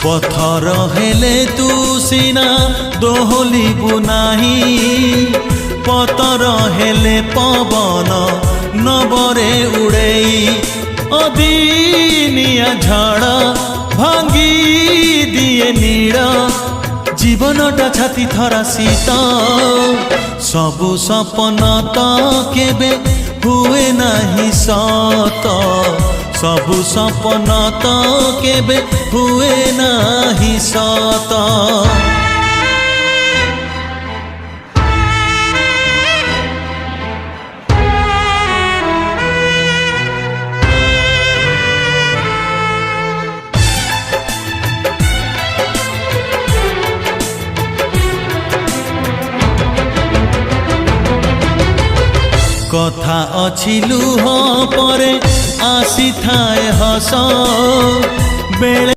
पथर हेले तू सीना दोहलिबु नाही पतर हेले पवन नबरे उड़ेई अदिनिया झड़ भांगी दिए नीड़ जीवनटा छाती थरा शीत सबु सपन तो केबे हुए नहीं सत सबु सपन तो केबे हुए नहीं सत। कथा अछि लुह परे आसी थाए हस बेले